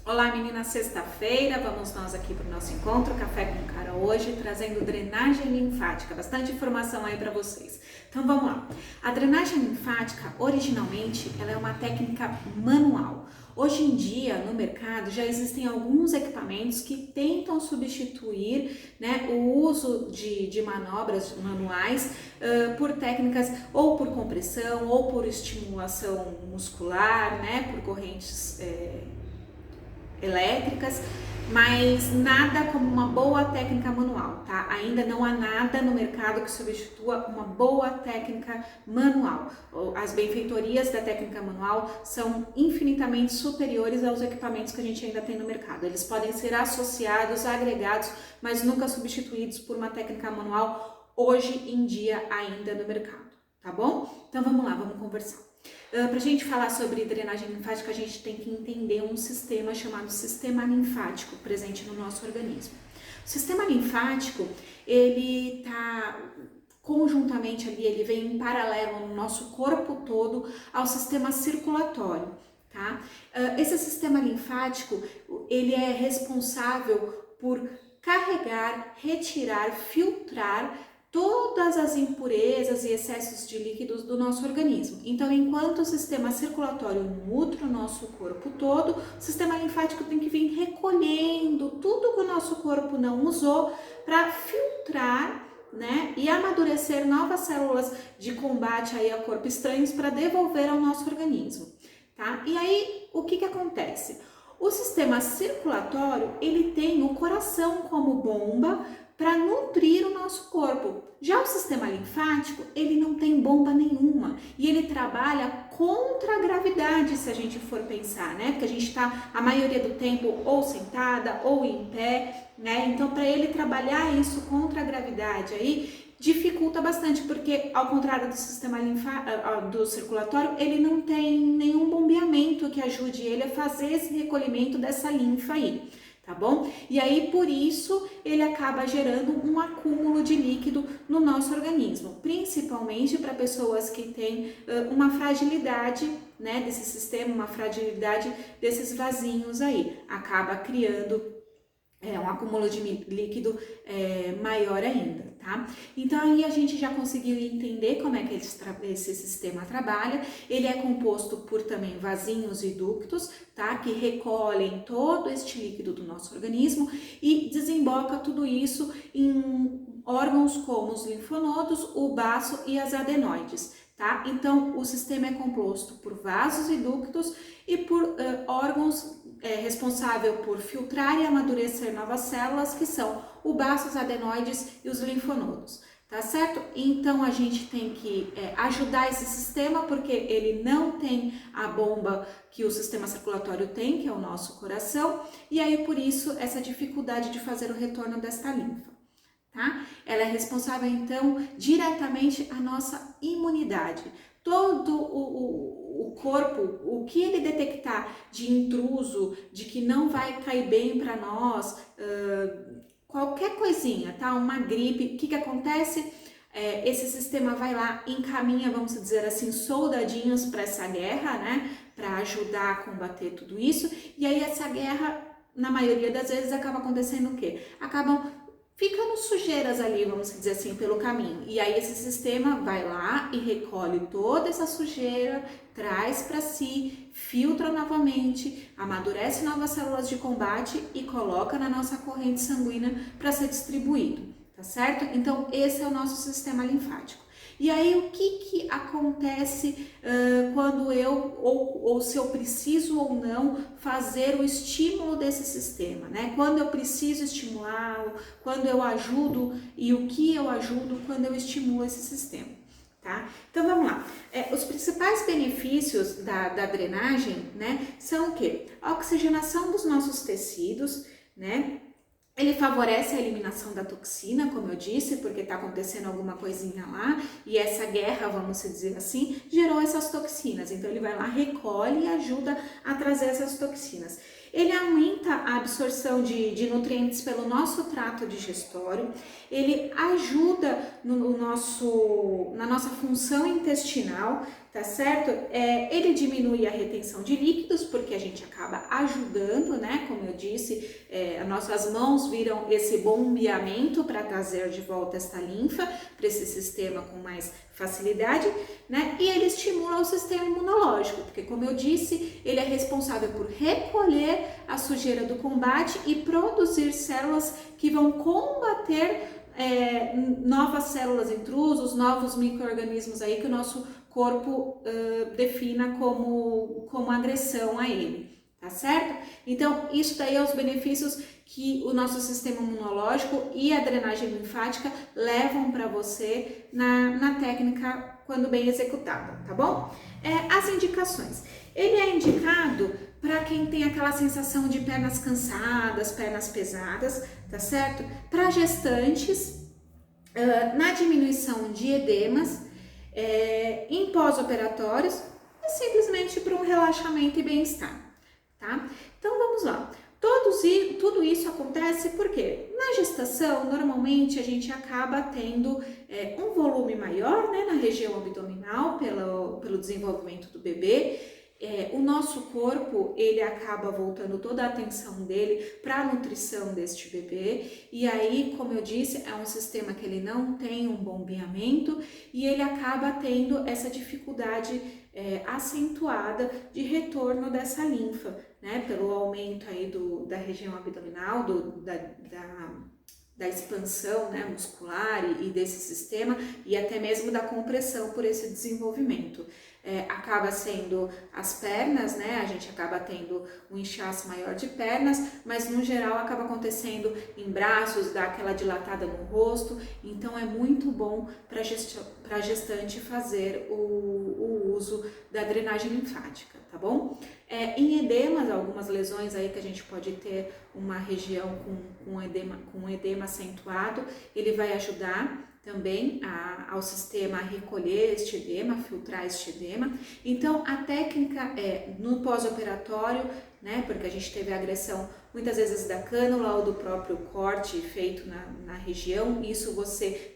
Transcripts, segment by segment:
Olá meninas, sexta-feira, vamos nós aqui para o nosso encontro Café com Cara hoje, trazendo drenagem linfática, bastante informação aí para vocês. Então vamos lá. A drenagem linfática, originalmente, ela é uma técnica manual. Hoje em dia, no mercado, já existem alguns equipamentos que tentam substituir, o uso de manobras manuais por técnicas ou por compressão ou por estimulação muscular, por correntes elétricas, mas nada como uma boa técnica manual, tá? Ainda não há nada no mercado que substitua uma boa técnica manual. As benfeitorias da técnica manual são infinitamente superiores aos equipamentos que a gente ainda tem no mercado. Eles podem ser associados, agregados, mas nunca substituídos por uma técnica manual hoje em dia ainda no mercado, tá bom? Então vamos lá, vamos conversar. Para a gente falar sobre drenagem linfática, a gente tem que entender um sistema chamado sistema linfático presente no nosso organismo. O sistema linfático, ele está conjuntamente ali, ele vem em paralelo no nosso corpo todo ao sistema circulatório, tá? Esse sistema linfático, ele é responsável por carregar, retirar, filtrar todas as impurezas e excessos de líquidos do nosso organismo. Então, enquanto o sistema circulatório nutre o nosso corpo todo, o sistema linfático tem que vir recolhendo tudo que o nosso corpo não usou para filtrar, e amadurecer novas células de combate aí a corpos estranhos para devolver ao nosso organismo, tá? E aí, o que acontece? O sistema circulatório, ele tem o coração como bomba para nutrir o nosso corpo. Já o sistema linfático, ele não tem bomba nenhuma e ele trabalha contra a gravidade, se a gente for pensar, Porque a gente está a maioria do tempo ou sentada ou em pé, Então, para ele trabalhar isso contra a gravidade aí, dificulta bastante, porque ao contrário do sistema do circulatório, ele não tem nenhum bombeamento que ajude ele a fazer esse recolhimento dessa linfa aí, tá bom? E aí, por isso, ele acaba gerando um acúmulo de líquido no nosso organismo, principalmente para pessoas que têm uma fragilidade, desse sistema, uma fragilidade desses vasinhos aí, acaba criando um acúmulo de líquido maior ainda, tá? Então aí a gente já conseguiu entender como é que esse sistema trabalha. Ele é composto por também vasinhos e ductos, tá? Que recolhem todo este líquido do nosso organismo e desemboca tudo isso em órgãos como os linfonodos, o baço e as adenoides, tá? Então o sistema é composto por vasos e ductos e por órgãos responsável por filtrar e amadurecer novas células, que são o baço, os adenoides e os linfonodos, tá certo? Então a gente tem que ajudar esse sistema, porque ele não tem a bomba que o sistema circulatório tem, que é o nosso coração, e aí por isso essa dificuldade de fazer o retorno desta linfa, tá? Ela é responsável então diretamente a nossa imunidade. Todo o corpo, o que ele detectar de intruso, de que não vai cair bem para nós, qualquer coisinha, tá? Uma gripe, o que acontece? Esse sistema vai lá, encaminha, vamos dizer assim, soldadinhos para essa guerra, para ajudar a combater tudo isso. E aí essa guerra, na maioria das vezes, acaba acontecendo o quê? Acabam ficando sujeiras ali, vamos dizer assim, pelo caminho. E aí esse sistema vai lá e recolhe toda essa sujeira, traz para si, filtra novamente, amadurece novas células de combate e coloca na nossa corrente sanguínea para ser distribuído, tá certo? Então esse é o nosso sistema linfático. E aí o que acontece quando eu, ou se eu preciso ou não fazer o estímulo desse sistema, Quando eu preciso estimulá-lo, quando eu ajudo e o que eu ajudo quando eu estimulo esse sistema, tá? Então vamos lá. Os principais benefícios da drenagem, são o quê? A oxigenação dos nossos tecidos, Ele favorece a eliminação da toxina, como eu disse, porque está acontecendo alguma coisinha lá e essa guerra, vamos dizer assim, gerou essas toxinas. Então ele vai lá, recolhe e ajuda a trazer essas toxinas. Ele aumenta a absorção de nutrientes pelo nosso trato digestório, ele ajuda na nossa função intestinal, tá certo? Ele diminui a retenção de líquidos, porque a gente acaba ajudando, né? Como eu disse, as nossas mãos viram esse bombeamento para trazer de volta esta linfa para esse sistema com mais facilidade, né? E ele estimula o sistema imunológico, porque como eu disse, ele é responsável por recolher a sujeira do combate e produzir células que vão combater novas células intrusos, novos micro-organismos aí que o nosso corpo defina como agressão a ele, tá certo? Então, isso daí é os benefícios que o nosso sistema imunológico e a drenagem linfática levam para você na técnica quando bem executada, tá bom? As indicações. Ele é indicado para quem tem aquela sensação de pernas cansadas, pernas pesadas, tá certo? Para gestantes, na diminuição de edemas, em pós-operatórios e simplesmente para um relaxamento e bem-estar, tá? Então vamos lá. Tudo isso acontece porque na gestação, normalmente a gente acaba tendo um volume maior, né, na região abdominal pelo desenvolvimento do bebê. O nosso corpo, ele acaba voltando toda a atenção dele para a nutrição deste bebê, e aí, como eu disse, é um sistema que ele não tem um bombeamento e ele acaba tendo essa dificuldade acentuada de retorno dessa linfa, né, pelo aumento aí da região abdominal, da expansão, né, muscular e desse sistema, e até mesmo da compressão por esse desenvolvimento. Acaba sendo as pernas, né, a gente acaba tendo um inchaço maior de pernas, mas no geral acaba acontecendo em braços, dá aquela dilatada no rosto, então é muito bom para gestante fazer o uso da drenagem linfática, tá bom? Em edemas, algumas lesões aí que a gente pode ter uma região com edema acentuado, ele vai ajudar também ao sistema a recolher este edema, filtrar este edema. Então, a técnica no pós-operatório, né, porque a gente teve a agressão muitas vezes da cânula ou do próprio corte feito na região, isso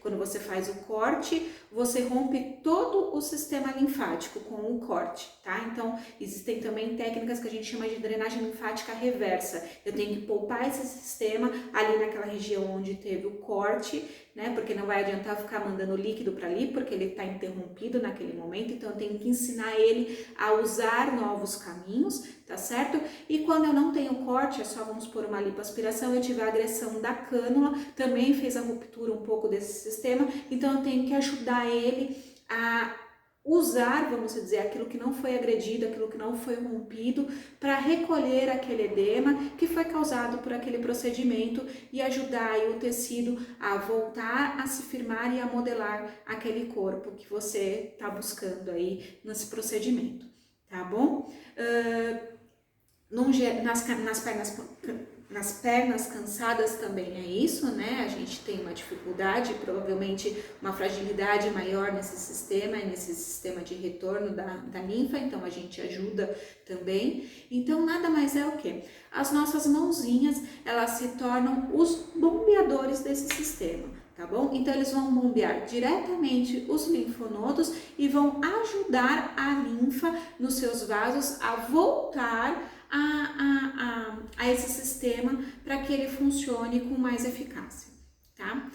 quando você faz o corte, você rompe todo o sistema linfático com o corte, tá? Então, existem também técnicas que a gente chama de drenagem linfática reversa. Eu tenho que poupar esse sistema ali naquela região onde teve o corte, né? Porque não vai adiantar ficar mandando líquido para ali, porque ele está interrompido naquele momento, então eu tenho que ensinar ele a usar novos caminhos, tá certo? E quando eu não tenho corte, é só, vamos por uma lipoaspiração, eu tive a agressão da cânula, também fez a ruptura um pouco desse sistema, então eu tenho que ajudar ele a usar, vamos dizer, aquilo que não foi agredido, aquilo que não foi rompido, para recolher aquele edema que foi causado por aquele procedimento e ajudar aí o tecido a voltar a se firmar e a modelar aquele corpo que você está buscando aí nesse procedimento, tá bom? Nas pernas cansadas também é isso, né? A gente tem uma dificuldade, provavelmente uma fragilidade maior nesse sistema de retorno da linfa, então a gente ajuda também. Então nada mais é o que? As nossas mãozinhas, elas se tornam os bombeadores desse sistema, tá bom? Então eles vão bombear diretamente os linfonodos e vão ajudar a linfa nos seus vasos a voltar a esse sistema para que ele funcione com mais eficácia, tá?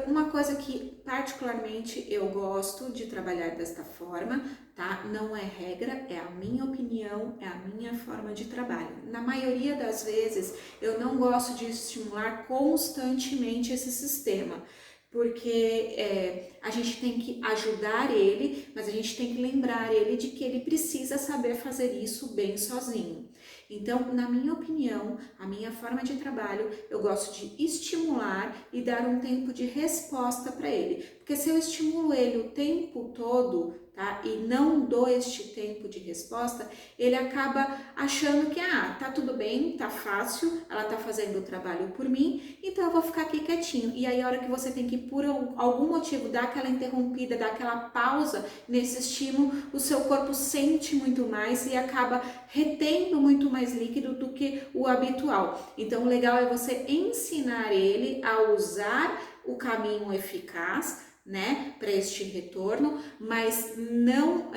Uma coisa que particularmente eu gosto de trabalhar desta forma, tá? Não é regra, é a minha opinião, é a minha forma de trabalho. Na maioria das vezes eu não gosto de estimular constantemente esse sistema, porque a gente tem que ajudar ele, mas a gente tem que lembrar ele de que ele precisa saber fazer isso bem sozinho. Então, na minha opinião, a minha forma de trabalho, eu gosto de estimular e dar um tempo de resposta para ele. Porque se eu estimulo ele o tempo todo, tá, e não dou este tempo de resposta, ele acaba achando que, tá tudo bem, tá fácil, ela tá fazendo o trabalho por mim, então eu vou ficar aqui quietinho. E aí a hora que você tem que, por algum motivo, dar aquela interrompida, dar aquela pausa nesse estímulo, o seu corpo sente muito mais e acaba retendo muito mais líquido do que o habitual. Então o legal é você ensinar ele a usar o caminho eficaz, né, para este retorno, mas não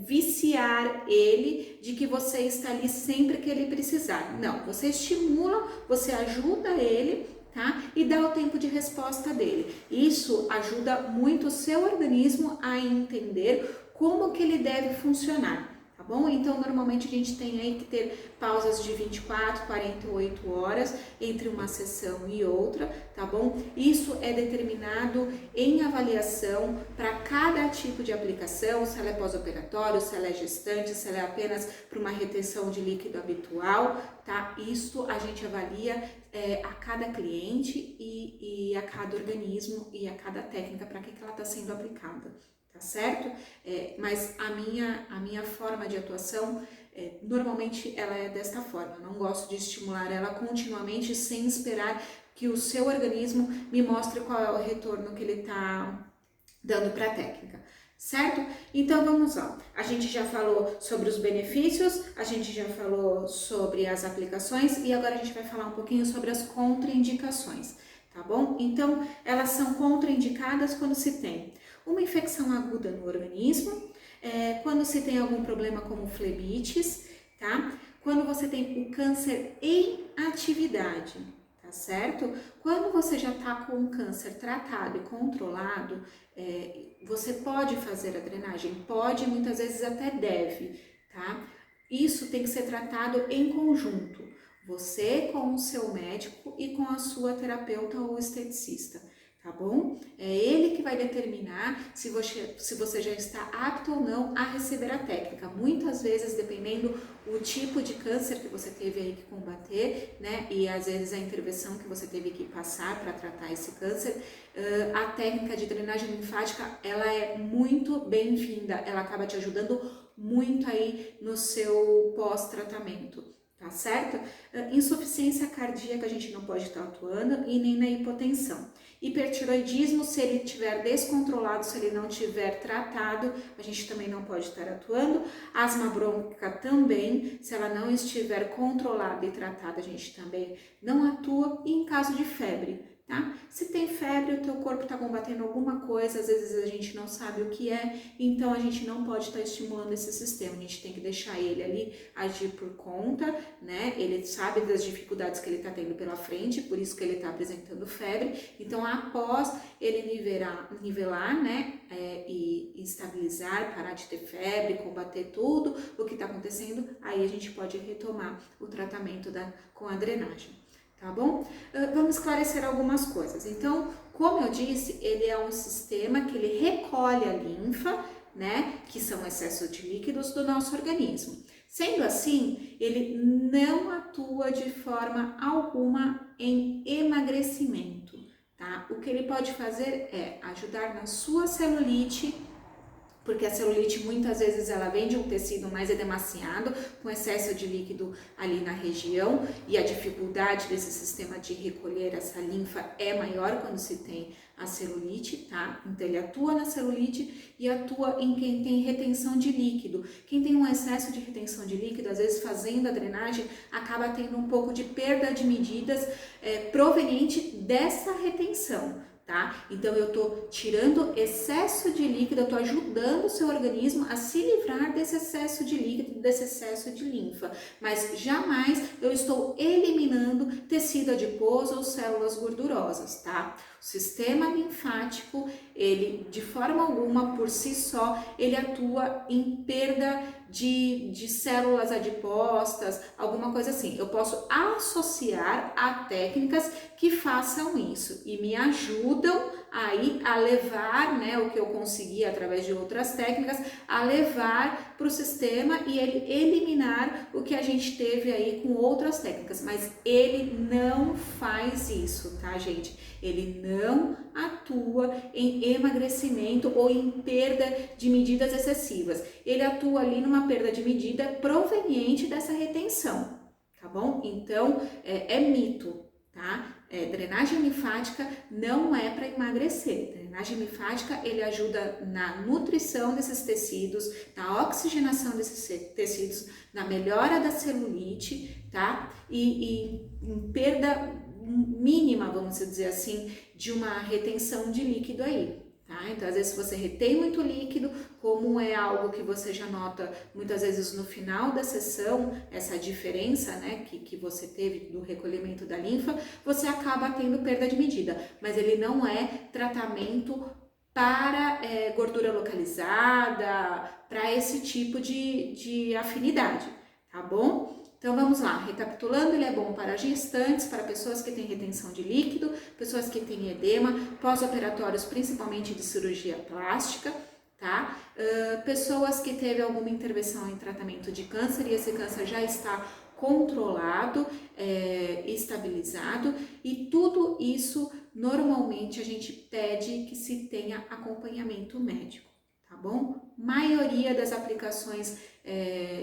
viciar ele de que você está ali sempre que ele precisar. Não, você estimula, você ajuda ele, tá? E dá o tempo de resposta dele. Isso ajuda muito o seu organismo a entender como que ele deve funcionar. Tá bom? Então, normalmente a gente tem aí que ter pausas de 24, 48 horas entre uma sessão e outra, tá bom? Isso é determinado em avaliação para cada tipo de aplicação, se ela é pós-operatório, se ela é gestante, se ela é apenas para uma retenção de líquido habitual, tá? Isso a gente avalia a cada cliente e a cada organismo e a cada técnica para que ela está sendo aplicada. Tá certo? Mas a minha forma de atuação, normalmente ela é desta forma. Eu não gosto de estimular ela continuamente sem esperar que o seu organismo me mostre qual é o retorno que ele está dando para a técnica. Certo? Então vamos lá. A gente já falou sobre os benefícios, a gente já falou sobre as aplicações e agora a gente vai falar um pouquinho sobre as contraindicações. Tá bom? Então, elas são contraindicadas quando se tem uma infecção aguda no organismo, quando se tem algum problema como flebites, tá? Quando você tem o câncer em atividade, tá certo? Quando você já tá com o câncer tratado e controlado, você pode fazer a drenagem, pode, muitas vezes até deve, tá? Isso tem que ser tratado em conjunto. Você com o seu médico e com a sua terapeuta ou esteticista, tá bom? É ele que vai determinar se você já está apto ou não a receber a técnica. Muitas vezes, dependendo o tipo de câncer que você teve aí que combater, né? E às vezes a intervenção que você teve que passar para tratar esse câncer, a técnica de drenagem linfática, ela é muito bem-vinda, ela acaba te ajudando muito aí no seu pós-tratamento. Tá certo? Insuficiência cardíaca a gente não pode estar atuando e nem na hipotensão. Hipertiroidismo, se ele estiver descontrolado, se ele não estiver tratado, a gente também não pode estar atuando. Asma brônquica também, se ela não estiver controlada e tratada, a gente também não atua. E em caso de febre, tá? Se tem febre, o teu corpo está combatendo alguma coisa, às vezes a gente não sabe o que é, então a gente não pode estar estimulando esse sistema, a gente tem que deixar ele ali agir por conta, né? Ele sabe das dificuldades que ele está tendo pela frente, por isso que ele está apresentando febre, então após ele nivelar, né? E estabilizar, parar de ter febre, combater tudo o que está acontecendo, aí a gente pode retomar o tratamento com a drenagem. Tá bom? Vamos esclarecer algumas coisas. Então, como eu disse, ele é um sistema que ele recolhe a linfa, né, que são excesso de líquidos do nosso organismo. Sendo assim, ele não atua de forma alguma em emagrecimento, tá? O que ele pode fazer é ajudar na sua celulite, porque a celulite muitas vezes ela vem de um tecido mais edemaciado, com excesso de líquido ali na região, e a dificuldade desse sistema de recolher essa linfa é maior quando se tem a celulite, tá? Então ele atua na celulite e atua em quem tem retenção de líquido. Quem tem um excesso de retenção de líquido, às vezes fazendo a drenagem, acaba tendo um pouco de perda de medidas proveniente dessa retenção. Tá? Então eu tô tirando excesso de líquido, eu tô ajudando o seu organismo a se livrar desse excesso de líquido, desse excesso de linfa, mas jamais eu estou eliminando tecido adiposo ou células gordurosas, tá? O sistema linfático, ele de forma alguma por si só, ele atua em perda de células adiposas, alguma coisa assim. Eu posso associar a técnicas que façam isso e me ajudam aí a levar, né, o que eu consegui através de outras técnicas, a levar para o sistema e ele eliminar o que a gente teve aí com outras técnicas, mas ele não faz isso, tá, gente? Ele não atua em emagrecimento ou em perda de medidas excessivas. Ele atua ali numa perda de medida proveniente dessa retenção, tá bom? Então, é mito, tá? Drenagem linfática não é para emagrecer. Drenagem linfática, ele ajuda na nutrição desses tecidos, na oxigenação desses tecidos, na melhora da celulite, tá? E em perda mínima, vamos dizer assim, de uma retenção de líquido aí, Tá? Então, às vezes, se você retém muito líquido, como é algo que você já nota muitas vezes no final da sessão, essa diferença, né, que você teve do recolhimento da linfa, você acaba tendo perda de medida. Mas ele não é tratamento para gordura localizada, para esse tipo de afinidade, tá bom? Então vamos lá, recapitulando, ele é bom para gestantes, para pessoas que têm retenção de líquido, pessoas que têm edema, pós-operatórios, principalmente de cirurgia plástica, tá? Pessoas que teve alguma intervenção em tratamento de câncer e esse câncer já está controlado, estabilizado, e tudo isso normalmente a gente pede que se tenha acompanhamento médico, tá bom? Maioria das aplicações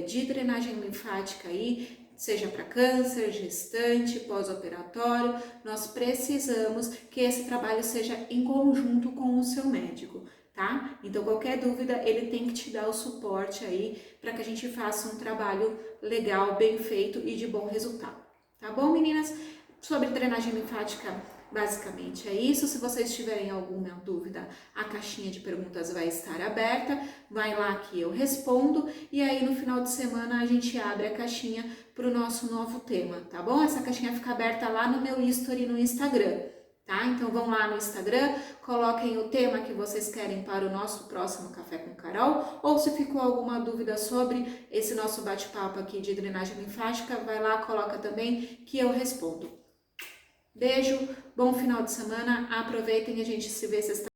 de drenagem linfática aí, seja para câncer, gestante, pós-operatório, nós precisamos que esse trabalho seja em conjunto com o seu médico, tá? Então, qualquer dúvida, ele tem que te dar o suporte aí para que a gente faça um trabalho legal, bem feito e de bom resultado, tá bom, meninas? Sobre drenagem linfática, basicamente é isso. Se vocês tiverem alguma dúvida, a caixinha de perguntas vai estar aberta, vai lá que eu respondo, e aí no final de semana a gente abre a caixinha para o nosso novo tema, tá bom? Essa caixinha fica aberta lá no meu history no Instagram, tá? Então vão lá no Instagram, coloquem o tema que vocês querem para o nosso próximo Café com Carol, ou se ficou alguma dúvida sobre esse nosso bate-papo aqui de drenagem linfática, vai lá, coloca também que eu respondo. Beijo, bom final de semana, aproveitem, a gente se vê sexta-feira.